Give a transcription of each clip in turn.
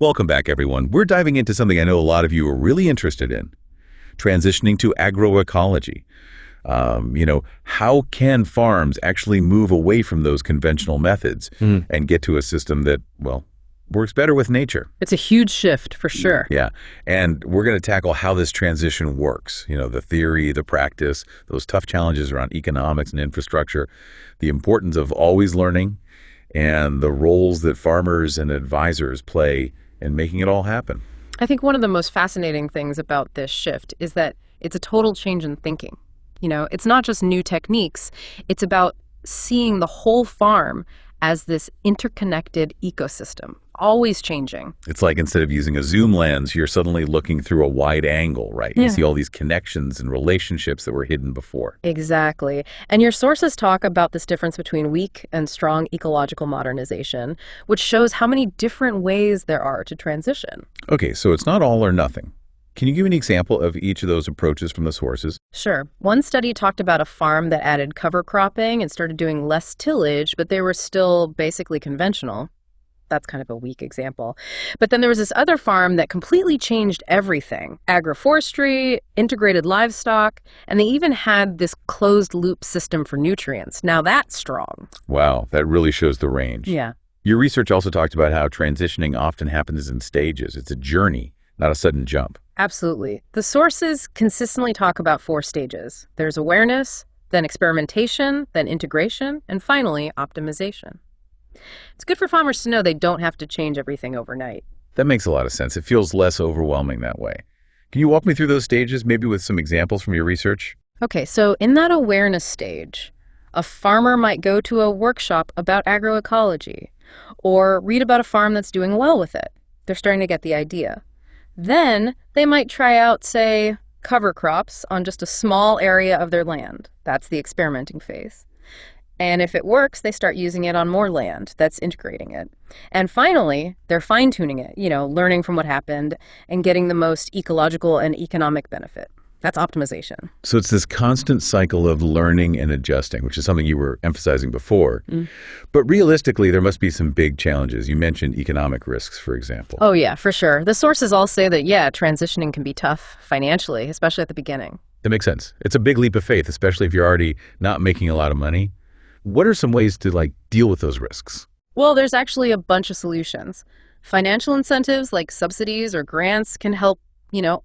Welcome back, everyone. We're diving into something I know a lot of you are really interested in, transitioning to agroecology. How can farms actually move away from those conventional methods and get to a system that, well, works better with nature? It's a huge shift for sure. Yeah. And we're going to tackle how this transition works, the theory, the practice, those tough challenges around economics and infrastructure, the importance of always learning, and the roles that farmers and advisors play in making it all happen. I think one of the most fascinating things about this shift is that it's a total change in thinking. It's not just new techniques, it's about seeing the whole farm as this interconnected ecosystem, always changing. It's like instead of using a zoom lens, you're suddenly looking through a wide angle, right? You see all these connections and relationships that were hidden before. Exactly. And your sources talk about this difference between weak and strong ecological modernization, which shows how many different ways there are to transition. Okay, so it's not all or nothing. Can you give me an example of each of those approaches from the sources? Sure. One study talked about a farm that added cover cropping and started doing less tillage, but they were still basically conventional. That's kind of a weak example. But then there was this other farm that completely changed everything. Agroforestry, integrated livestock, and they even had this closed loop system for nutrients. Now that's strong. Wow, that really shows the range. Yeah. Your research also talked about how transitioning often happens in stages. It's a journey, not a sudden jump. Absolutely. The sources consistently talk about 4 stages. There's awareness, then experimentation, then integration, and finally optimization. It's good for farmers to know they don't have to change everything overnight. That makes a lot of sense. It feels less overwhelming that way. Can you walk me through those stages, maybe with some examples from your research? Okay, so in that awareness stage, a farmer might go to a workshop about agroecology or read about a farm that's doing well with it. They're starting to get the idea. Then they might try out, say, cover crops on just a small area of their land. That's the experimenting phase. And if it works, they start using it on more land. That's integrating it. And finally, they're fine-tuning it, learning from what happened and getting the most ecological and economic benefit. That's optimization. So it's this constant cycle of learning and adjusting, which is something you were emphasizing before. But realistically, there must be some big challenges. You mentioned economic risks, for example. Oh, yeah, for sure. The sources all say that, transitioning can be tough financially, especially at the beginning. That makes sense. It's a big leap of faith, especially if you're already not making a lot of money. What are some ways to deal with those risks? Well, there's actually a bunch of solutions. Financial incentives like subsidies or grants can help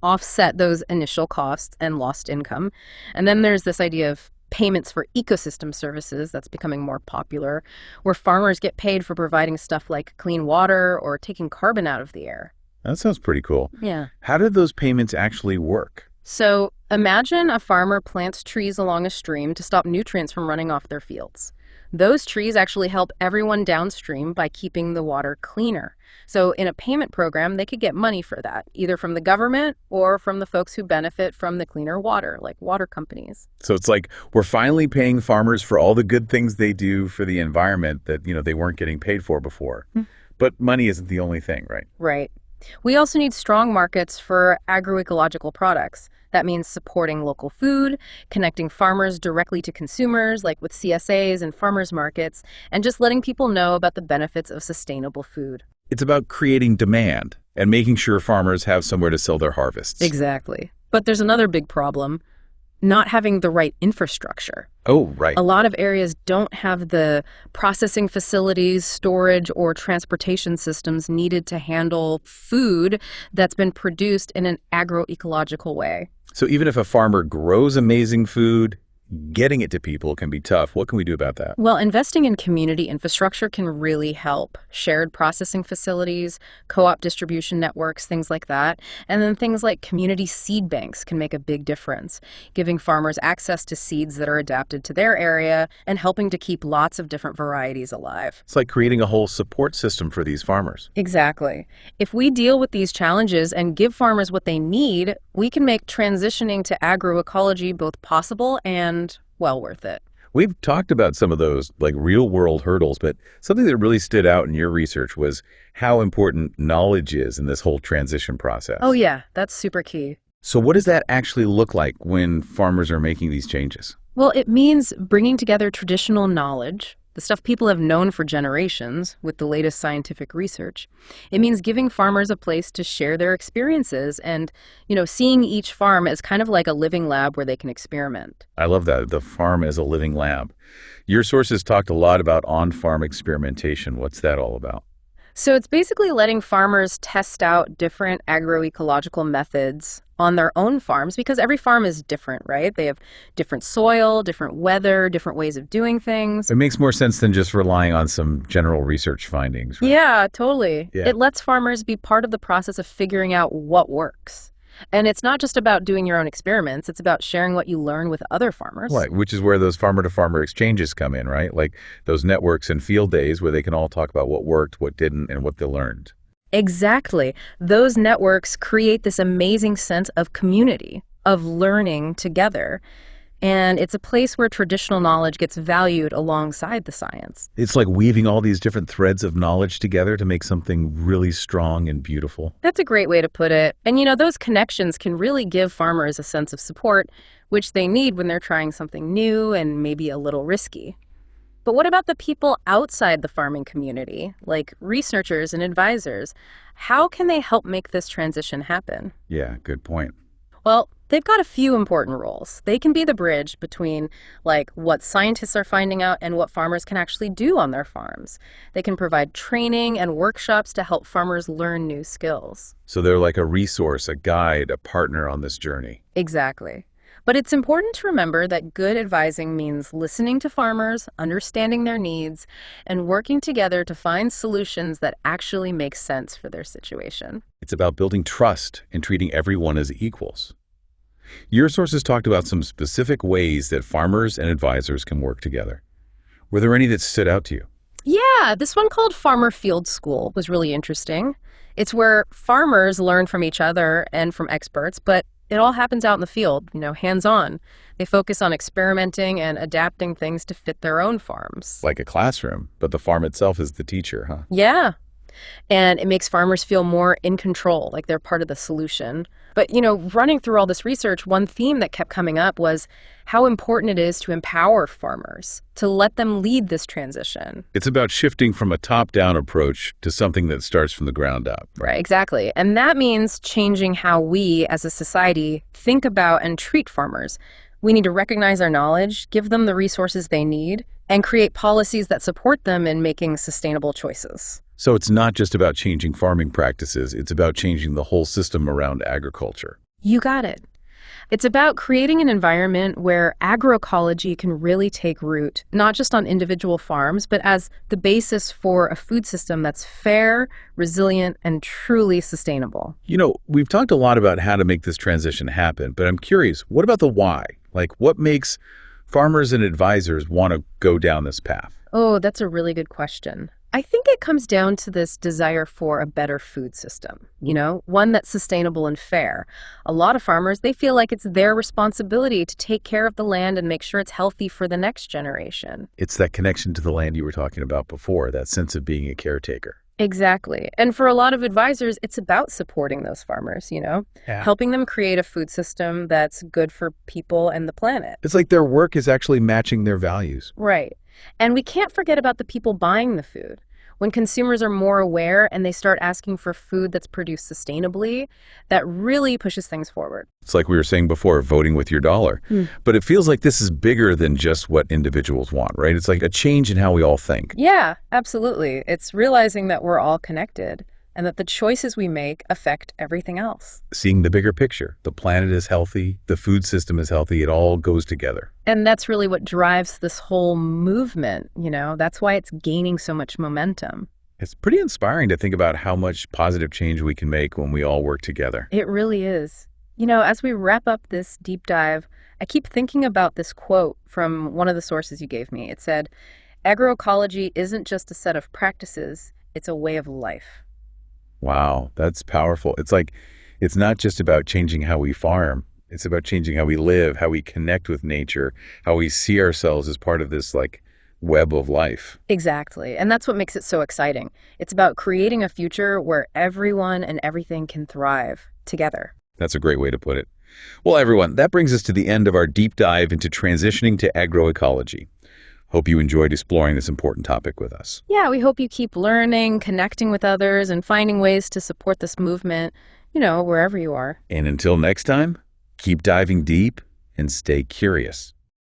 offset those initial costs and lost income. And then there's this idea of payments for ecosystem services that's becoming more popular, where farmers get paid for providing stuff like clean water or taking carbon out of the air. That sounds pretty cool. Yeah. How do those payments actually work? So imagine a farmer plants trees along a stream to stop nutrients from running off their fields. Those trees actually help everyone downstream by keeping the water cleaner. So in a payment program, they could get money for that, either from the government or from the folks who benefit from the cleaner water, like water companies. So it's like we're finally paying farmers for all the good things they do for the environment that, they weren't getting paid for before. But money isn't the only thing, right? Right. We also need strong markets for agroecological products. That means supporting local food, connecting farmers directly to consumers, like with CSAs and farmers markets, and just letting people know about the benefits of sustainable food. It's about creating demand and making sure farmers have somewhere to sell their harvests. Exactly. But there's another big problem, not having the right infrastructure. Oh, right. A lot of areas don't have the processing facilities, storage, or transportation systems needed to handle food that's been produced in an agroecological way. So even if a farmer grows amazing food, getting it to people can be tough. What can we do about that? Well, investing in community infrastructure can really help. Shared processing facilities, co-op distribution networks, things like that. And then things like community seed banks can make a big difference, giving farmers access to seeds that are adapted to their area and helping to keep lots of different varieties alive. It's like creating a whole support system for these farmers. Exactly. If we deal with these challenges and give farmers what they need, we can make transitioning to agroecology both possible and well worth it. We've talked about some of those real world hurdles, but something that really stood out in your research was how important knowledge is in this whole transition process. Oh yeah, that's super key. So what does that actually look like when farmers are making these changes? Well, it means bringing together traditional knowledge, the stuff people have known for generations with the latest scientific research. It means giving farmers a place to share their experiences and, seeing each farm as kind of like a living lab where they can experiment. I love that, the farm as a living lab. Your sources talked a lot about on-farm experimentation. What's that all about? So it's basically letting farmers test out different agroecological methods on their own farms because every farm is different, right? They have different soil, different weather, different ways of doing things. It makes more sense than just relying on some general research findings, right? Yeah, totally. Yeah. It lets farmers be part of the process of figuring out what works. And it's not just about doing your own experiments, it's about sharing what you learn with other farmers. Right, which is where those farmer-to-farmer exchanges come in, right? Like those networks and field days where they can all talk about what worked, what didn't, and what they learned. Exactly. Those networks create this amazing sense of community, of learning together. And it's a place where traditional knowledge gets valued alongside the science. It's like weaving all these different threads of knowledge together to make something really strong and beautiful. That's a great way to put it. And those connections can really give farmers a sense of support, which they need when they're trying something new and maybe a little risky. But what about the people outside the farming community, like researchers and advisors? How can they help make this transition happen? Yeah, good point. Well, they've got a few important roles. They can be the bridge between, what scientists are finding out and what farmers can actually do on their farms. They can provide training and workshops to help farmers learn new skills. So they're like a resource, a guide, a partner on this journey. Exactly. But it's important to remember that good advising means listening to farmers, understanding their needs, and working together to find solutions that actually make sense for their situation. It's about building trust and treating everyone as equals. Your sources talked about some specific ways that farmers and advisors can work together. Were there any that stood out to you? Yeah, this one called Farmer Field School was really interesting. It's where farmers learn from each other and from experts, but it all happens out in the field, hands-on. They focus on experimenting and adapting things to fit their own farms. Like a classroom, but the farm itself is the teacher, huh? Yeah. And it makes farmers feel more in control, like they're part of the solution. But, running through all this research, one theme that kept coming up was how important it is to empower farmers, to let them lead this transition. It's about shifting from a top-down approach to something that starts from the ground up. Right, exactly. And that means changing how we, as a society, think about and treat farmers. We need to recognize our knowledge, give them the resources they need, and create policies that support them in making sustainable choices. So it's not just about changing farming practices, it's about changing the whole system around agriculture. You got it. It's about creating an environment where agroecology can really take root, not just on individual farms, but as the basis for a food system that's fair, resilient, and truly sustainable. We've talked a lot about how to make this transition happen, but I'm curious, what about the why? Like, what makes farmers and advisors want to go down this path? Oh, that's a really good question. I think it comes down to this desire for a better food system, one that's sustainable and fair. A lot of farmers, they feel like it's their responsibility to take care of the land and make sure it's healthy for the next generation. It's that connection to the land you were talking about before, that sense of being a caretaker. Exactly. And for a lot of advisors, it's about supporting those farmers, helping them create a food system that's good for people and the planet. It's like their work is actually matching their values. Right. And we can't forget about the people buying the food. When consumers are more aware and they start asking for food that's produced sustainably, that really pushes things forward. It's like we were saying before, voting with your dollar. But it feels like this is bigger than just what individuals want, right? It's like a change in how we all think. Yeah, absolutely. It's realizing that we're all connected and that the choices we make affect everything else. Seeing the bigger picture. The planet is healthy, the food system is healthy, it all goes together. And that's really what drives this whole movement, That's why it's gaining so much momentum. It's pretty inspiring to think about how much positive change we can make when we all work together. It really is. As we wrap up this deep dive, I keep thinking about this quote from one of the sources you gave me. It said, "Agroecology isn't just a set of practices, it's a way of life." Wow, that's powerful. It's like, it's not just about changing how we farm. It's about changing how we live, how we connect with nature, how we see ourselves as part of this web of life. Exactly. And that's what makes it so exciting. It's about creating a future where everyone and everything can thrive together. That's a great way to put it. Well, everyone, that brings us to the end of our deep dive into transitioning to agroecology. Hope you enjoyed exploring this important topic with us. Yeah, we hope you keep learning, connecting with others, and finding ways to support this movement, wherever you are. And until next time, keep diving deep and stay curious.